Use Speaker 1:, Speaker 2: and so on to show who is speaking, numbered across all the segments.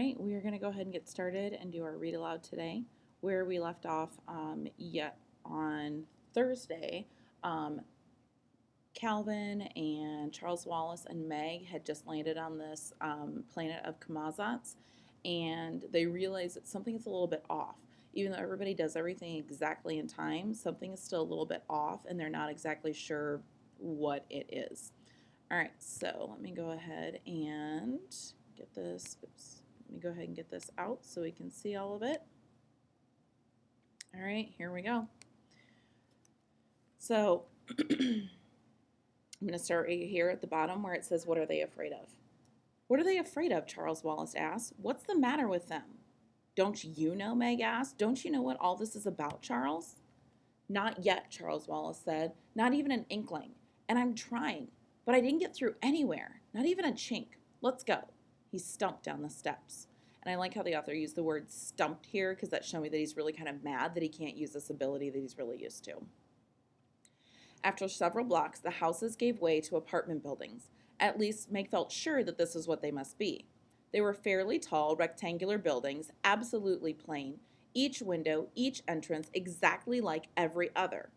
Speaker 1: right, we are going to go ahead and get started and do our read aloud today. Where we left off yet on Thursday, um, Calvin and Charles Wallace and Meg had just landed on this planet of Kamazats, and they realized that something is a little bit off. Even though everybody does everything exactly in time, something is still a little bit off, and they're not exactly sure what it is. All right, so let me go ahead and get this. Oops. Let me go ahead and get this out so we can see all of it. All right, here we go. So I'm going to start right here at the bottom where it says, what are they afraid of? What are they afraid of? Charles Wallace asked. What's the matter with them? Don't you know? Meg asked. Don't you know what all this is about, Charles? Not yet, Charles Wallace said. Not even an inkling. And I'm trying, but I didn't get through anywhere. Not even a chink. Let's go. He stumped down the steps. And I like how the author used the word stumped here because that's showing me that he's really kind of mad that he can't use this ability that he's really used to. After several blocks, the houses gave way to apartment buildings. At least Meg felt sure that this is what they must be. They were fairly tall, rectangular buildings, absolutely plain, each window, each entrance exactly like every other.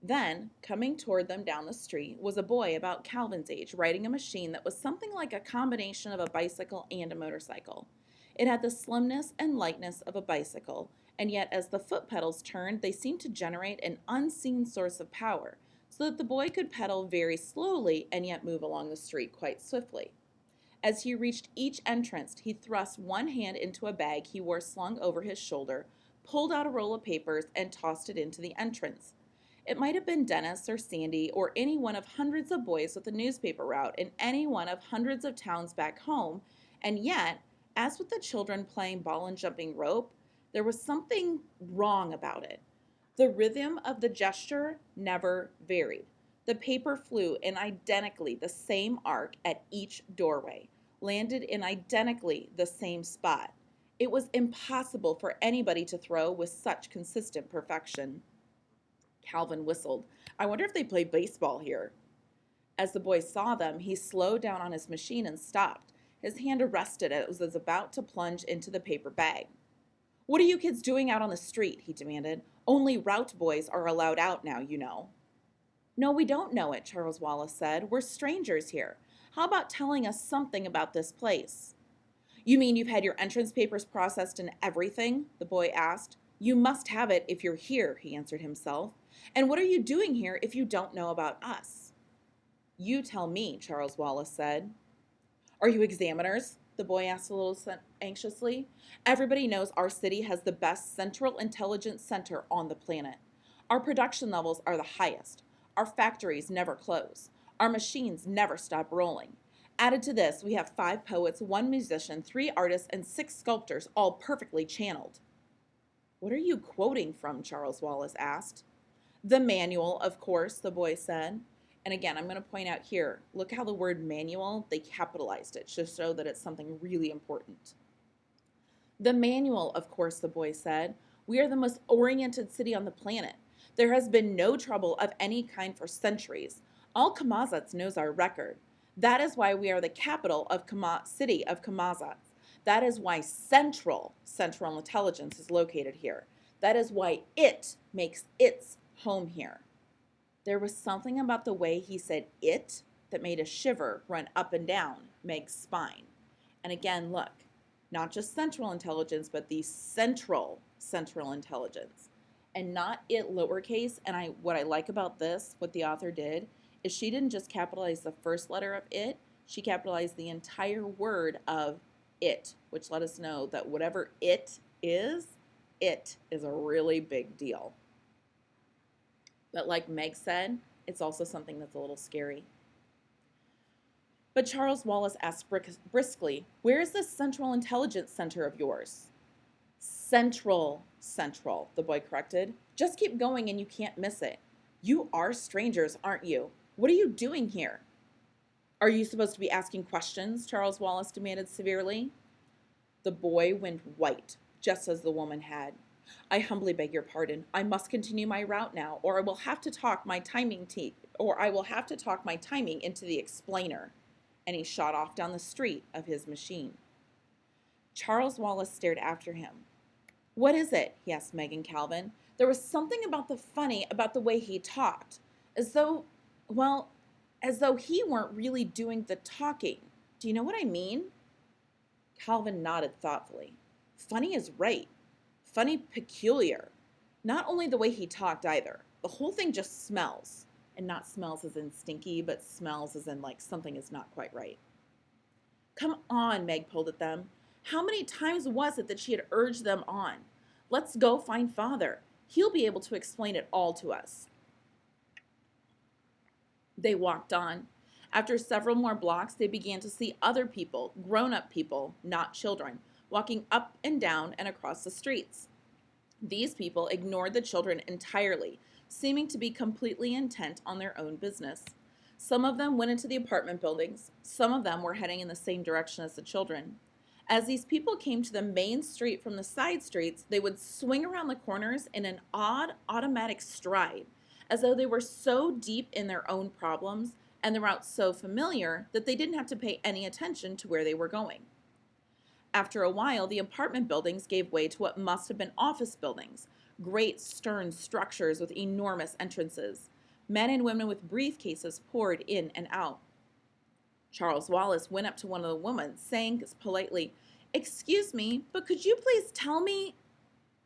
Speaker 1: Then, coming toward them down the street, was a boy about Calvin's age riding a machine that was something like a combination of a bicycle and a motorcycle. It had the slimness and lightness of a bicycle, and yet as the foot pedals turned, they seemed to generate an unseen source of power, so that the boy could pedal very slowly and yet move along the street quite swiftly. As he reached each entrance, he thrust one hand into a bag he wore slung over his shoulder, pulled out a roll of papers, and tossed it into the entrance. It might have been Dennis or Sandy or any one of hundreds of boys with a newspaper route in any one of hundreds of towns back home, and yet, as with the children playing ball and jumping rope, there was something wrong about it. The rhythm of the gesture never varied. The paper flew in identically the same arc at each doorway, landed in identically the same spot. It was impossible for anybody to throw with such consistent perfection. Calvin whistled. I wonder if they play baseball here. As the boy saw them, he slowed down on his machine and stopped. His hand arrested as it was about to plunge into the paper bag. What are you kids doing out on the street? He demanded. Only route boys are allowed out now, you know. No, we don't know it, Charles Wallace said. We're strangers here. How about telling us something about this place? You mean you've had your entrance papers processed and everything? The boy asked. You must have it if you're here, he answered himself. And what are you doing here if you don't know about us? You tell me, Charles Wallace said. Are you examiners? The boy asked a little anxiously. Everybody knows our city has the best central intelligence center on the planet. Our production levels are the highest. Our factories never close. Our machines never stop rolling. Added to this, we have 5 poets, 1 musician, 3 artists, and 6 sculptors, all perfectly channeled. What are you quoting from? Charles Wallace asked. The manual, of course, the boy said. And again, I'm going to point out here, look how the word manual, they capitalized it to show that it's something really important. The manual, of course, the boy said. We are the most oriented city on the planet. There has been no trouble of any kind for centuries. All Kamazats knows our record. That is why we are the capital of city of Kamazats. That is why Central Intelligence is located here. That is why it makes its home here. There was something about the way he said it that made a shiver run up and down Meg's spine. And again, look, not just Central Intelligence, but the Central Intelligence. And not it lowercase. And what I like about this, what the author did, is she didn't just capitalize the first letter of it, she capitalized the entire word of it, which let us know that whatever it is a really big deal. But like Meg said, it's also something that's a little scary. But Charles Wallace asked briskly, where is this Central Intelligence Center of yours? Central, the boy corrected. Just keep going and you can't miss it. You are strangers, aren't you? What are you doing here? Are you supposed to be asking questions? Charles Wallace demanded severely. The boy went white, just as the woman had. I humbly beg your pardon. I must continue my route now, or I will have to talk my timing into the explainer. And he shot off down the street of his machine. Charles Wallace stared after him. What is it? He asked Meg and Calvin. There was something about the way he talked, as though, well, as though he weren't really doing the talking. Do you know what I mean? Calvin nodded thoughtfully. Funny is right. Funny peculiar. Not only the way he talked either. The whole thing just smells. And not smells as in stinky, but smells as in like something is not quite right. Come on, Meg pulled at them. How many times was it that she had urged them on? Let's go find Father. He'll be able to explain it all to us. They walked on. After several more blocks, they began to see other people, grown-up people, not children, walking up and down and across the streets. These people ignored the children entirely, seeming to be completely intent on their own business. Some of them went into the apartment buildings. Some of them were heading in the same direction as the children. As these people came to the main street from the side streets, they would swing around the corners in an odd, automatic stride, as though they were so deep in their own problems and the route so familiar that they didn't have to pay any attention to where they were going. After a while, the apartment buildings gave way to what must have been office buildings, great stern structures with enormous entrances. Men and women with briefcases poured in and out. Charles Wallace went up to one of the women, saying politely, "Excuse me, but could you please tell me?"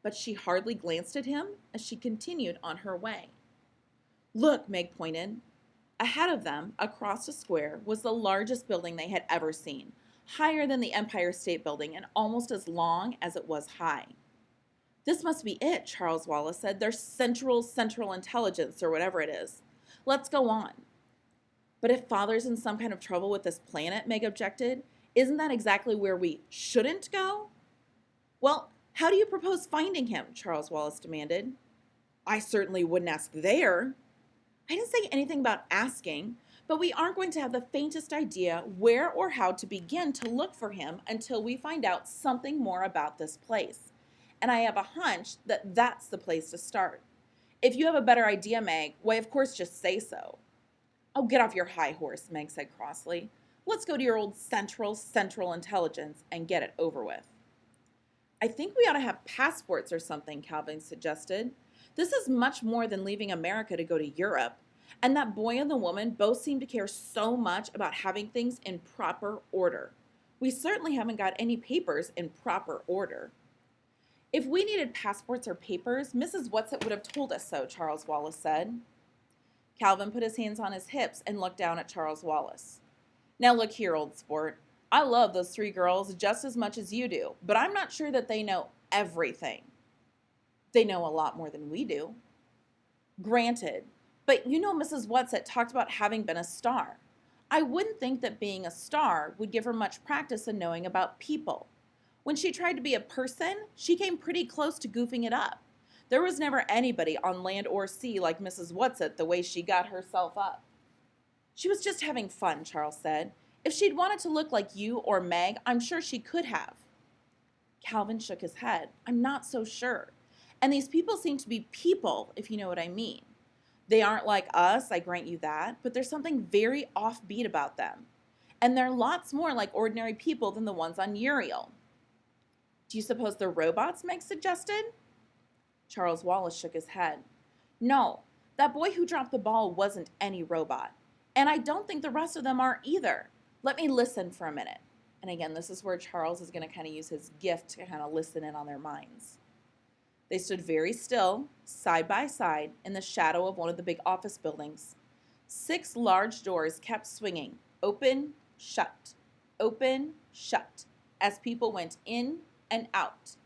Speaker 1: But she hardly glanced at him as she continued on her way. Look, Meg pointed. Ahead of them, across the square, was the largest building they had ever seen, higher than the Empire State Building and almost as long as it was high. This must be it, Charles Wallace said. Their Central Intelligence, or whatever it is. Let's go on. But if Father's in some kind of trouble with this planet, Meg objected, isn't that exactly where we shouldn't go? Well, how do you propose finding him? Charles Wallace demanded. I certainly wouldn't ask there. I didn't say anything about asking, but we aren't going to have the faintest idea where or how to begin to look for him until we find out something more about this place. And I have a hunch that that's the place to start. If you have a better idea, Meg, why, of course, just say so. Oh, get off your high horse, Meg said crossly. Let's go to your old Central Intelligence and get it over with. I think we ought to have passports or something, Calvin suggested. This is much more than leaving America to go to Europe. And that boy and the woman both seem to care so much about having things in proper order. We certainly haven't got any papers in proper order. If we needed passports or papers, Mrs. Whatsit would have told us so, Charles Wallace said. Calvin put his hands on his hips and looked down at Charles Wallace. Now look here, old sport. I love those three girls just as much as you do, but I'm not sure that they know everything. They know a lot more than we do. Granted, but you know Mrs. Whatsit talked about having been a star. I wouldn't think that being a star would give her much practice in knowing about people. When she tried to be a person, she came pretty close to goofing it up. There was never anybody on land or sea like Mrs. Whatsit the way she got herself up. She was just having fun, Charles said. If she'd wanted to look like you or Meg, I'm sure she could have. Calvin shook his head. I'm not so sure. And these people seem to be people, if you know what I mean. They aren't like us, I grant you that, but there's something very offbeat about them. And they're lots more like ordinary people than the ones on Uriel. Do you suppose they're robots, Meg suggested? Charles Wallace shook his head. No, that boy who dropped the ball wasn't any robot. And I don't think the rest of them are either. Let me listen for a minute. And again, this is where Charles is going to kind of use his gift to kind of listen in on their minds. They stood very still, side by side, in the shadow of one of the big office buildings. 6 large doors kept swinging, open, shut, as people went in and out,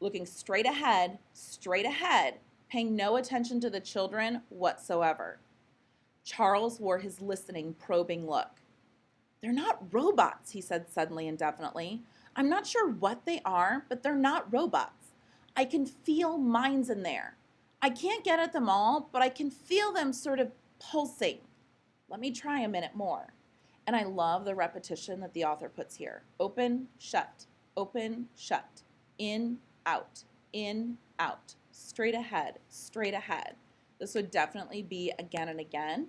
Speaker 1: looking straight ahead, paying no attention to the children whatsoever. Charles wore his listening, probing look. They're not robots, he said suddenly and definitely. I'm not sure what they are, but they're not robots. I can feel minds in there. I can't get at them all, but I can feel them sort of pulsing. Let me try a minute more. And I love the repetition that the author puts here. Open, shut, in, out, straight ahead. This would definitely be again and again.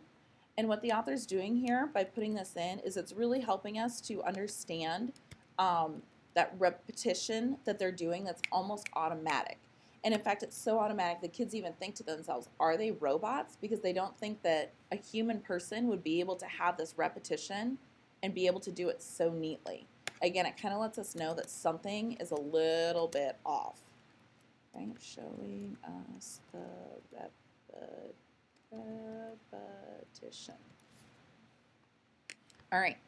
Speaker 1: And what the author's doing here by putting this in is it's really helping us to understand that repetition that they're doing that's almost automatic. And in fact, it's so automatic, the kids even think to themselves, are they robots? Because they don't think that a human person would be able to have this repetition and be able to do it so neatly. Again, it kind of lets us know that something is a little bit off. Okay, showing us the repetition. All right.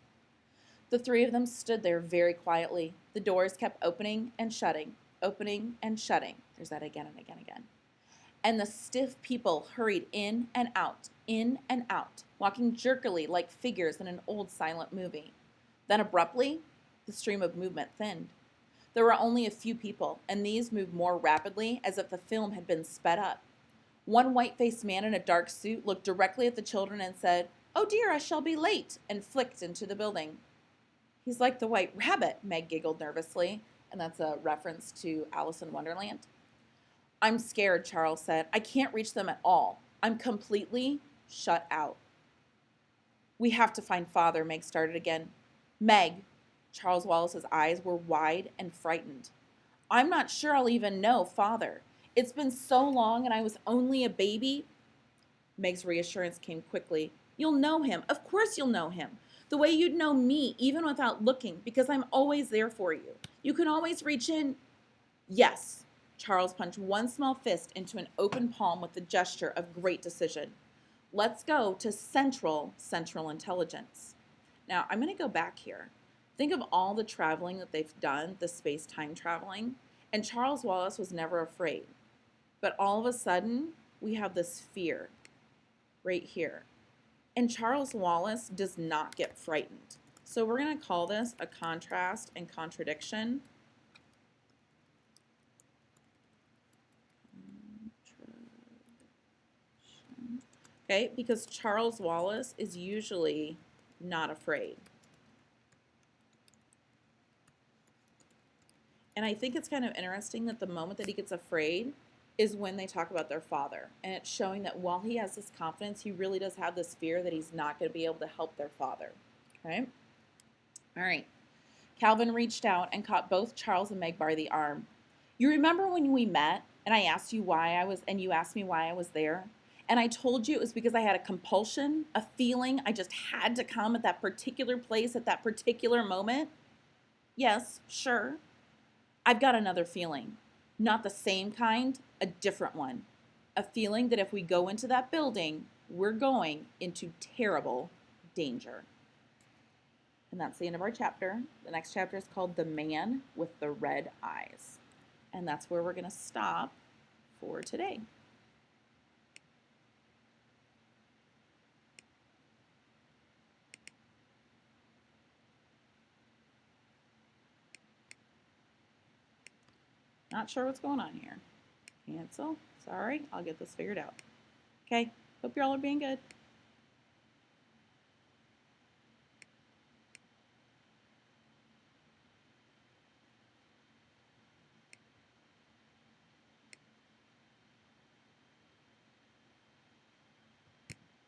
Speaker 1: The three of them stood there very quietly. The doors kept opening and shutting, opening and shutting. There's that again and again and again. And the stiff people hurried in and out, walking jerkily like figures in an old silent movie. Then abruptly, the stream of movement thinned. There were only a few people, and these moved more rapidly as if the film had been sped up. One white-faced man in a dark suit looked directly at the children and said, "Oh dear, I shall be late," and flicked into the building. "He's like the White Rabbit," Meg giggled nervously, and that's a reference to Alice in Wonderland. "I'm scared," Charles said. "I can't reach them at all. I'm completely shut out." "We have to find Father," Meg started again. "Meg," Charles Wallace's eyes were wide and frightened. "I'm not sure I'll even know Father. It's been so long and I was only a baby." Meg's reassurance came quickly. "You'll know him. Of course you'll know him. The way you'd know me, even without looking, because I'm always there for you. You can always reach in." "Yes." Charles punched one small fist into an open palm with a gesture of great decision. "Let's go to Central Intelligence." Now, I'm going to go back here. Think of all the traveling that they've done, the space-time traveling, and Charles Wallace was never afraid. But all of a sudden, we have this fear right here. And Charles Wallace does not get frightened. So we're going to call this a contrast and contradiction. Okay, because Charles Wallace is usually not afraid. And I think it's kind of interesting that the moment that he gets afraid is when they talk about their father. And it's showing that while he has this confidence, he really does have this fear that he's not going to be able to help their father. Okay? All right. Calvin reached out and caught both Charles and Meg by the arm. "You remember when we met and I asked you why I was, and you asked me why I was there? And I told you it was because I had a compulsion, a feeling I just had to come at that particular place at that particular moment?" "Yes, sure. I've got another feeling. Not the same kind, a different one. A feeling that if we go into that building, we're going into terrible danger." And that's the end of our chapter. The next chapter is called The Man with the Red Eyes. And that's where we're going to stop for today. Not sure what's going on here. Cancel. Sorry, I'll get this figured out. Okay, hope you all are being good.